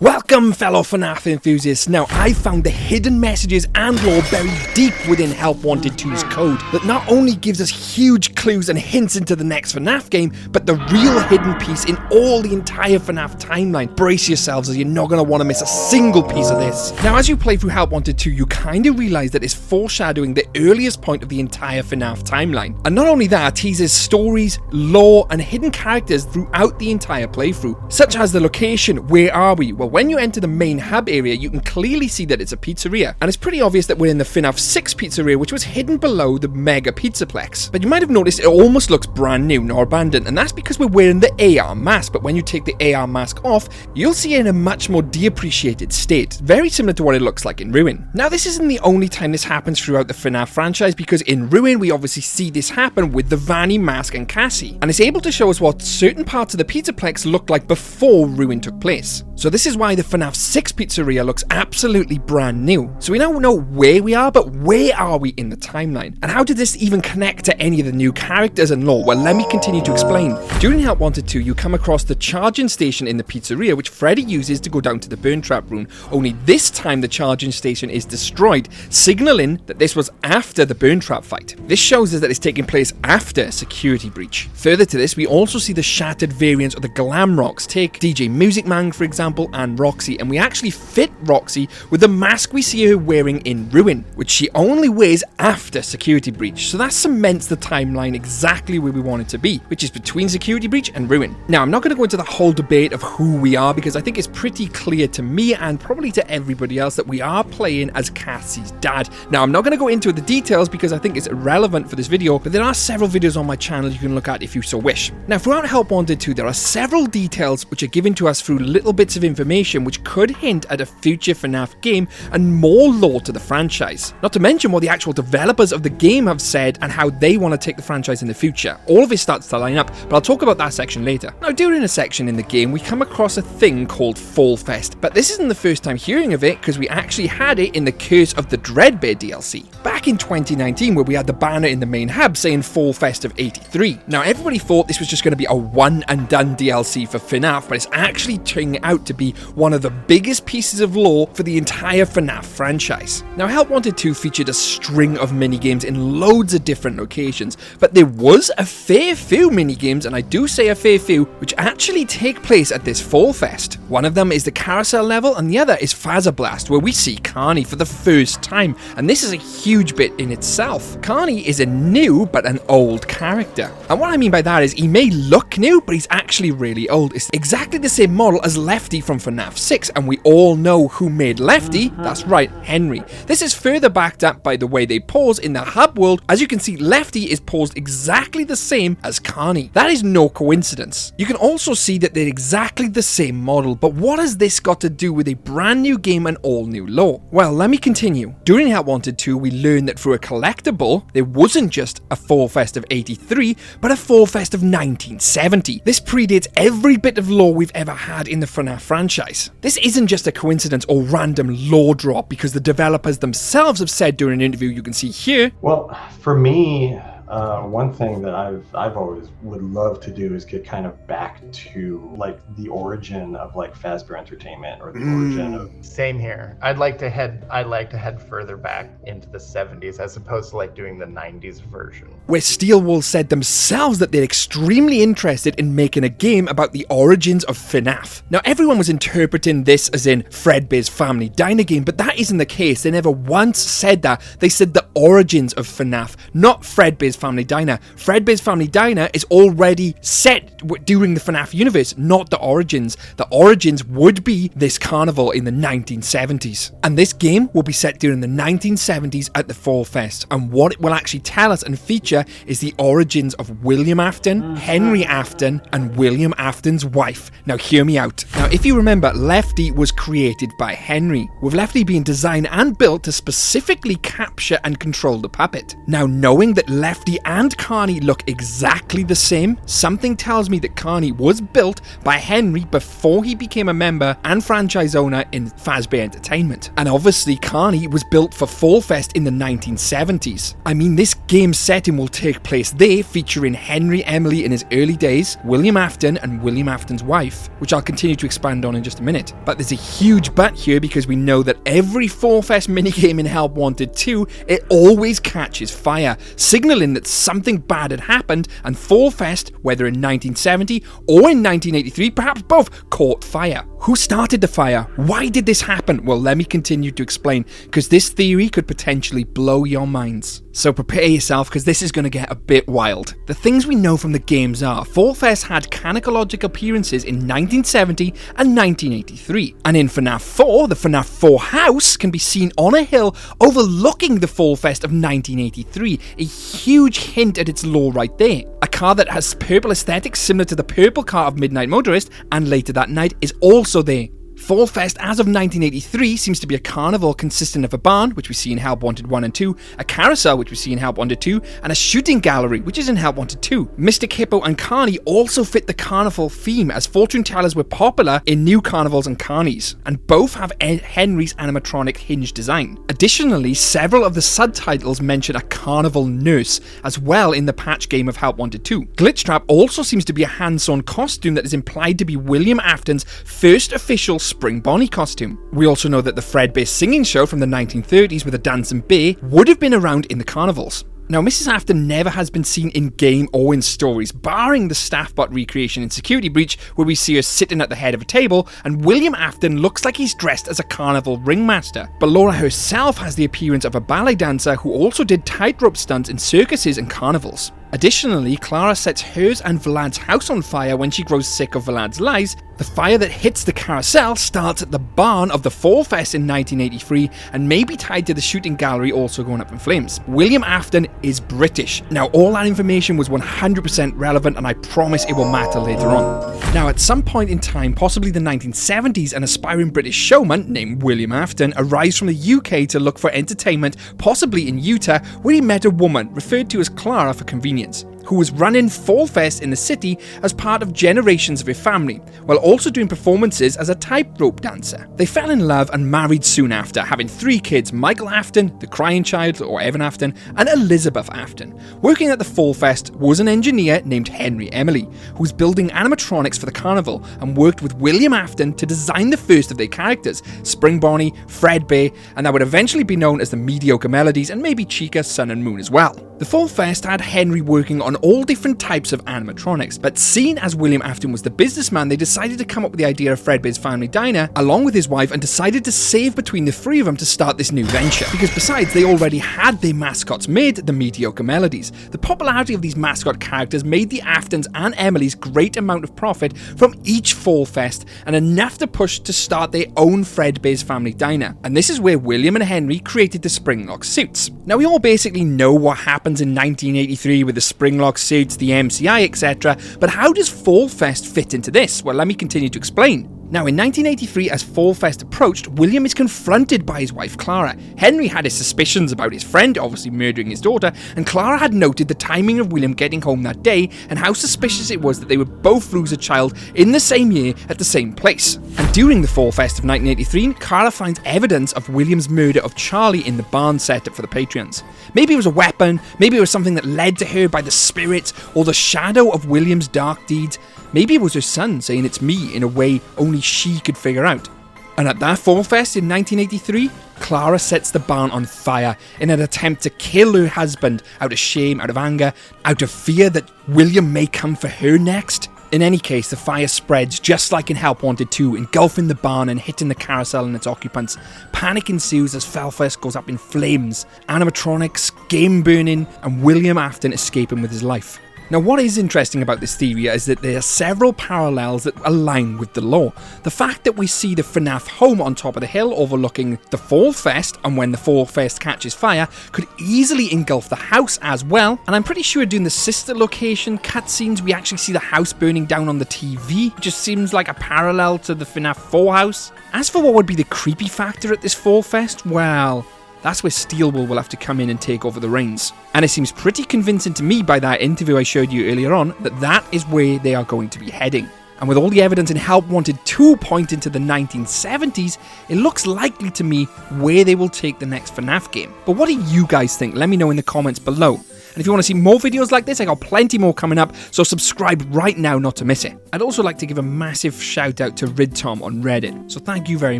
Welcome fellow FNAF enthusiasts. Now I found the hidden messages and lore buried deep within Help Wanted 2's code that not only gives us huge clues and hints into the next FNAF game, but the real hidden piece in all the entire FNAF timeline. Brace yourselves as you're not going to want to miss a single piece of this. Now as you play through Help Wanted 2, you kind of realise that it's foreshadowing the earliest point of the entire FNAF timeline. And not only that, it teases stories, lore and hidden characters throughout the entire playthrough, such as the location. Where are we? Well, when you enter the main hub area, you can clearly see that it's a pizzeria, and it's pretty obvious that we're in the FNAF 6 pizzeria, which was hidden below the mega pizzaplex. But you might have noticed it almost looks brand new nor abandoned, and that's because we're wearing the AR mask. But when you take the AR mask off, you'll see it in a much more deappreciated state, very similar to what it looks like in Ruin. Now this isn't the only time this happens throughout the FNAF franchise, because in Ruin we obviously see this happen with the Vanny mask and Cassie, and it's able to show us what certain parts of the pizzaplex looked like before Ruin took place. So this is why the FNAF 6 pizzeria looks absolutely brand new. So we now know where we are, but where are we in the timeline? And how did this even connect to any of the new characters and lore? Well, let me continue to explain. During Help Wanted 2, you come across the charging station in the pizzeria, which Freddy uses to go down to the burn trap room. Only this time the charging station is destroyed, signaling that this was after the burn trap fight. This shows us that it's taking place after a security breach. Further to this, we also see the shattered variants of the glam rocks. Take DJ Music Man, for example, and Roxy, and we actually fit Roxy with the mask we see her wearing in Ruin, which she only wears after security breach. So that cements the timeline exactly where we want it to be, which is between security breach and Ruin. Now I'm not going to go into the whole debate of who we are, because I think it's pretty clear to me and probably to everybody else that we are playing as Cassie's dad. Now I'm not going to go into the details because I think it's irrelevant for this video, but there are several videos on my channel you can look at if you so wish. Now throughout Help Wanted 2, there are several details which are given to us through little bits of information which could hint at a future FNAF game and more lore to the franchise. Not to mention what the actual developers of the game have said and how they want to take the franchise in the future. All of it starts to line up, but I'll talk about that section later. Now during a section in the game, we come across a thing called Fallfest, but this isn't the first time hearing of it, because we actually had it in the Curse of the Dreadbear DLC back in 2019, where we had the banner in the main hub saying Fallfest of 83. Now everybody thought this was just going to be a one and done DLC for FNAF, but it's actually turning out to be one of the biggest pieces of lore for the entire FNAF franchise. Now Help Wanted 2 featured a string of minigames in loads of different locations, but there was a fair few minigames, and I do say a fair few, which actually take place at this Fallfest. One of them is the carousel level, and the other is Faza Blast, where we see Carney for the first time, and this is a huge bit in itself. Carney is a new but an old character, and what I mean by that is he may look new, but he's actually really old. It's exactly the same model as Lefty from FNAF 6, and we all know who made Lefty. That's right, Henry. This is further backed up by the way they pose in the hub world. As you can see, Lefty is posed exactly the same as Carney. That is no coincidence. You can also see that they're exactly the same model, but what has this got to do with a brand new game and all new lore? Well, let me continue. During Help Wanted 2, we learned that through a collectible, there wasn't just a Fallfest of 83, but a Fallfest of 1970. This predates every bit of lore we've ever had in the FNAF franchise. This isn't just a coincidence or random lore drop, because the developers themselves have said during an interview you can see here. Well, for me, one thing that I've always would love to do is get kind of back to like the origin of like Fazbear Entertainment, or the origin of. Same here. I'd like to head further back into the 70s as opposed to like doing the 90s version. Where SteelWool said themselves that they're extremely interested in making a game about the origins of FNAF. Now everyone was interpreting this as in Fredbear's Family Diner game, but that isn't the case. They never once said that. They said the origins of FNAF, not Fredbear's Family Diner. Fredbear's Family Diner is already set during the FNAF universe, not the origins. The origins would be this carnival in the 1970s. And this game will be set during the 1970s at the Fallfest. And what it will actually tell us and feature is the origins of William Afton, Henry Afton, and William Afton's wife. Now hear me out. Now if you remember, Lefty was created by Henry, with Lefty being designed and built to specifically capture and control the puppet. Now knowing that Lefty Freddy and Carney look exactly the same, something tells me that Carney was built by Henry before he became a member and franchise owner in Fazbear Entertainment. And obviously Carney was built for Fallfest in the 1970s. I mean, this game setting will take place there, featuring Henry Emily in his early days, William Afton and William Afton's wife, which I'll continue to expand on in just a minute. But there's a huge but here, because we know that every Fallfest minigame in Help Wanted 2, it always catches fire, signaling that something bad had happened, and Fallfest, whether in 1970 or in 1983, perhaps both, caught fire. Who started the fire? Why did this happen? Well, let me continue to explain, because this theory could potentially blow your minds. So prepare yourself, because this is going to get a bit wild. The things we know from the games are, Fallfest had canonical appearances in 1970 and 1983. And in FNAF 4, the FNAF 4 house can be seen on a hill overlooking the Fallfest of 1983. A huge hint at its lore right there. A car that has purple aesthetics similar to the purple car of Midnight Motorist, and Later That Night, is also there. Fallfest as of 1983 seems to be a carnival consisting of a barn, which we see in Help Wanted 1 and 2, a carousel, which we see in Help Wanted 2, and a shooting gallery, which is in Help Wanted 2. Mystic Hippo and Carney also fit the carnival theme, as fortune tellers were popular in new carnivals and carnies, and both have Henry's animatronic hinge design. Additionally, several of the subtitles mention a carnival nurse, as well in the patch game of Help Wanted 2. Glitchtrap also seems to be a hand-sewn costume that is implied to be William Afton's first official Spring Bonnie costume. We also know that the Fredbear singing show from the 1930s with a dancing bear would have been around in the carnivals. Now, Mrs. Afton never has been seen in game or in stories, barring the Staffbot recreation in Security Breach, where we see her sitting at the head of a table, and William Afton looks like he's dressed as a carnival ringmaster. But Laura herself has the appearance of a ballet dancer who also did tightrope stunts in circuses and carnivals. Additionally, Clara sets hers and Vlad's house on fire when she grows sick of Vlad's lies. The fire that hits the carousel starts at the barn of the Fallfest in 1983 and may be tied to the shooting gallery also going up in flames. William Afton is British. Now, all that information was 100% relevant, and I promise it will matter later on. Now, at some point in time, possibly the 1970s, an aspiring British showman named William Afton arrives from the UK to look for entertainment, possibly in Utah, where he met a woman referred to as Clara for convenience, who was running Fallfest in the city as part of generations of her family, while also doing performances as a tightrope dancer. They fell in love and married soon after, having 3 kids: Michael Afton, the crying child, or Evan Afton, and Elizabeth Afton. Working at the Fallfest was an engineer named Henry Emily, who was building animatronics for the carnival and worked with William Afton to design the first of their characters, Spring Bonnie, Fredbear, and that would eventually be known as the Mediocre Melodies, and maybe Chica, Sun and Moon as well. The Fallfest had Henry working on all different types of animatronics, but seeing as William Afton was the businessman, they decided to come up with the idea of Fredbear's Family Diner along with his wife, and decided to save between the 3 of them to start this new venture, because besides, they already had their mascots made, the Mediocre Melodies. The popularity of these mascot characters made the Aftons and Emilys great amount of profit from each Fallfest, and enough to push to start their own Fredbear's Family Diner. And this is where William and Henry created the Springlock suits. Now, we all basically know what happened in 1983 with the Springlock suits, the MCI, etc. But how does Fallfest fit into this? Well, let me continue to explain. Now, in 1983, as Fallfest approached, William is confronted by his wife Clara. Henry had his suspicions about his friend obviously murdering his daughter, and Clara had noted the timing of William getting home that day and how suspicious it was that they would both lose a child in the same year at the same place. And during the Fallfest of 1983, Clara finds evidence of William's murder of Charlie in the barn setup for the Patreons. Maybe it was a weapon, maybe it was something that led to her by the spirits or the shadow of William's dark deeds. Maybe it was her son saying it's me in a way only she could figure out. And at that Fallfest in 1983, Clara sets the barn on fire in an attempt to kill her husband out of shame, out of anger, out of fear that William may come for her next. In any case, the fire spreads just like in Help Wanted 2, engulfing the barn and hitting the carousel and its occupants. Panic ensues as Fallfest goes up in flames, animatronics, game burning, and William Afton escaping with his life. Now, what is interesting about this theory is that there are several parallels that align with the lore. The fact that we see the FNAF home on top of the hill overlooking the Fallfest, and when the Fallfest catches fire, could easily engulf the house as well. And I'm pretty sure during the Sister location cutscenes, we actually see the house burning down on the TV, which just seems like a parallel to the FNAF 4 house. As for what would be the creepy factor at this Fallfest, well, that's where SteelWool will have to come in and take over the reins. And it seems pretty convincing to me by that interview I showed you earlier on that that is where they are going to be heading. And with all the evidence in Help Wanted 2 pointing to the 1970s, it looks likely to me where they will take the next FNAF game. But what do you guys think? Let me know in the comments below. And if you want to see more videos like this, I got plenty more coming up, so subscribe right now not to miss it. I'd also like to give a massive shout out to RidTom on Reddit, so thank you very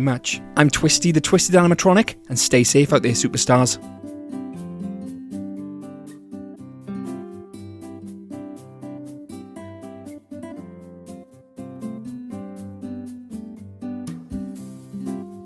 much. I'm Twisty the Twisted Animatronic, and stay safe out there, superstars.